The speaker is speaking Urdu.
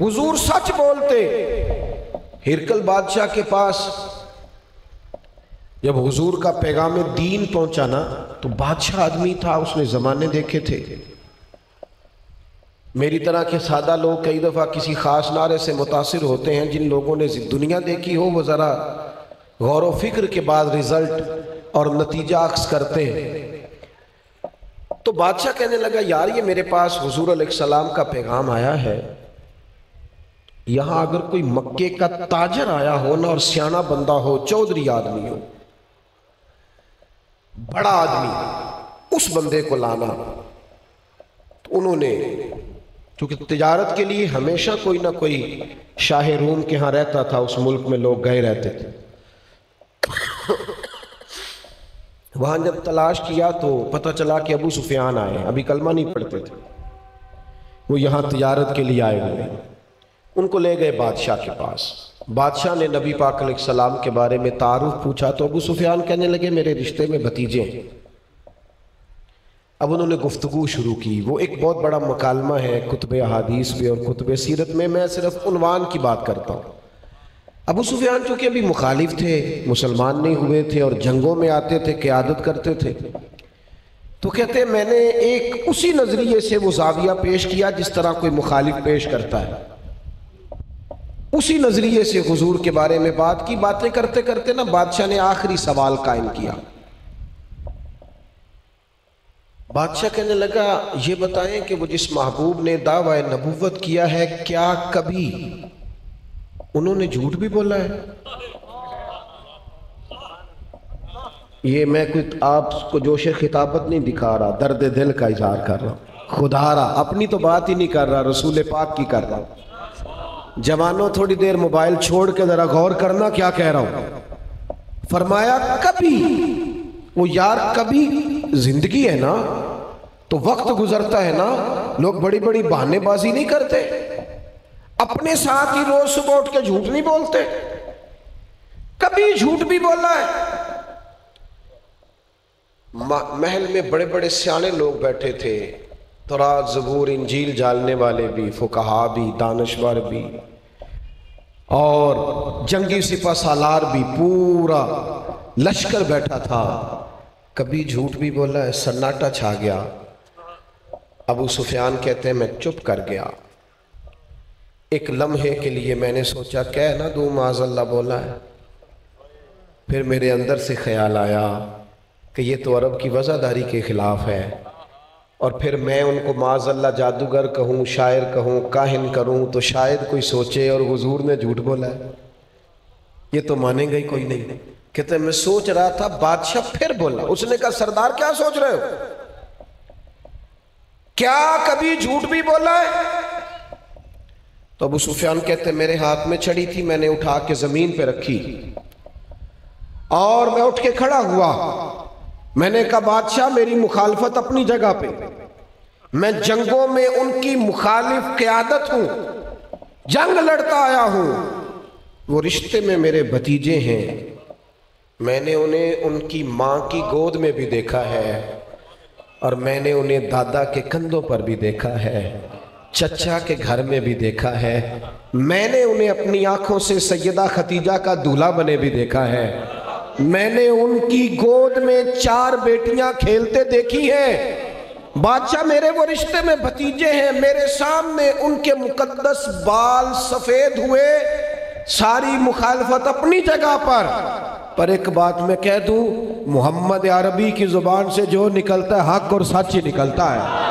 حضور سچ بولتے۔ ہرقل بادشاہ کے پاس جب حضور کا پیغام دین پہنچا نا تو بادشاہ آدمی تھا، اس نے زمانے دیکھے تھے۔ میری طرح کے سادہ لوگ کئی دفعہ کسی خاص نعرے سے متاثر ہوتے ہیں، جن لوگوں نے دنیا دیکھی ہو وہ ذرا غور و فکر کے بعد رزلٹ اور نتیجہ عکس کرتے ہیں۔ تو بادشاہ کہنے لگا یار یہ میرے پاس حضور علیہ السلام کا پیغام آیا ہے، یہاں اگر کوئی مکے کا تاجر آیا ہو نا اور سیانا بندہ ہو، چودھری آدمی ہو، بڑا آدمی، اس بندے کو لانا۔ تو انہوں نے چونکہ تجارت کے لیے ہمیشہ کوئی نہ کوئی شاہ روم کے ہاں رہتا تھا، اس ملک میں لوگ گئے رہتے تھے، وہاں جب تلاش کیا تو پتہ چلا کہ ابو سفیان آئے ہیں، ابھی کلمہ نہیں پڑھتے تھے، وہ یہاں تجارت کے لیے آئے ہوئے ہیں۔ ان کو لے گئے بادشاہ کے پاس۔ بادشاہ نے نبی پاک علیہ السلام کے بارے میں تعارف پوچھا تو ابو سفیان کہنے لگے میرے رشتے میں بھتیجے ہیں۔ اب انہوں نے گفتگو شروع کی، وہ ایک بہت بڑا مکالمہ ہے کتب احادیث میں اور کتب سیرت میں صرف عنوان کی بات کرتا ہوں۔ ابو سفیان چونکہ ابھی مخالف تھے، مسلمان نہیں ہوئے تھے اور جنگوں میں آتے تھے، قیادت کرتے تھے، تو کہتے میں نے ایک اسی نظریے سے وہ زاویہ پیش کیا جس طرح کوئی مخالف پیش کرتا ہے، اسی نظریے سے حضور کے بارے میں بات کی۔ باتیں کرتے کرتے نا بادشاہ نے آخری سوال قائم کیا۔ بادشاہ کہنے لگا یہ بتائیں کہ وہ جس محبوب نے دعویٰ نبوت کیا ہے کیا کبھی انہوں نے جھوٹ بھی بولا ہے؟ یہ میں کوئی آپ کو جوش خطابت نہیں دکھا رہا، درد دل کا اظہار کر رہا ہوں، خدا رہا اپنی تو بات ہی نہیں کر رہا، رسول پاک کی کر رہا ہوں۔ جوانوں تھوڑی دیر موبائل چھوڑ کے ذرا غور کرنا کیا کہہ رہا ہوں۔ فرمایا کبھی، وہ یار کبھی زندگی ہے نا تو وقت گزرتا ہے نا، لوگ بڑی بڑی بہانے بازی نہیں کرتے، اپنے ساتھ ہی روز صبح اٹھ کے جھوٹ نہیں بولتے، کبھی جھوٹ بھی بولا ہے۔ محل میں بڑے بڑے سیانے لوگ بیٹھے تھے، تورات زبور انجیل جاننے والے بھی، فقہا بھی، دانشور بھی، اور جنگی سپہ سالار بھی، پورا لشکر بیٹھا تھا۔ کبھی جھوٹ بھی بولا ہے، سناٹا چھا گیا۔ ابو سفیان کہتے ہیں میں چپ کر گیا، ایک لمحے کے لیے میں نے سوچا کہہ نہ دوں معاذ اللہ بولا ہے، پھر میرے اندر سے خیال آیا کہ یہ تو عرب کی وضعداری کے خلاف ہے، اور پھر میں ان کو معاذ اللہ جادوگر کہوں، شاعر کہوں، کاہن کروں تو شاید کوئی سوچے اور حضور نے جھوٹ بولا ہے، یہ تو مانیں گے کوئی نہیں۔ کہتے ہیں میں سوچ رہا تھا، بادشاہ پھر بولا، اس نے کہا سردار کیا سوچ رہے ہو؟ کیا کبھی جھوٹ بھی بولا ہے؟ تو ابو سفیان کہتے ہیں میرے ہاتھ میں چھڑی تھی، میں نے اٹھا کے زمین پہ رکھی اور میں اٹھ کے کھڑا ہوا، میں نے کہا بادشاہ میری مخالفت اپنی جگہ پہ، میں جنگوں میں ان کی مخالف قیادت ہوں، جنگ لڑتا آیا ہوں، وہ رشتے میں میرے بھتیجے ہیں، میں نے انہیں ان کی ماں کی گود میں بھی دیکھا ہے اور میں نے انہیں دادا کے کندھوں پر بھی دیکھا ہے، چچا کے گھر میں بھی دیکھا ہے، میں نے انہیں اپنی آنکھوں سے سیدہ خدیجہ کا دولہا بنے بھی دیکھا ہے، میں نے ان کی گود میں 4 بیٹیاں کھیلتے دیکھی ہیں۔ بادشاہ میرے وہ رشتے میں بھتیجے ہیں، میرے سامنے ان کے مقدس بال سفید ہوئے، ساری مخالفت اپنی جگہ پر ایک بات میں کہہ دوں، محمد عربی کی زبان سے جو نکلتا ہے حق اور سچ ہی نکلتا ہے۔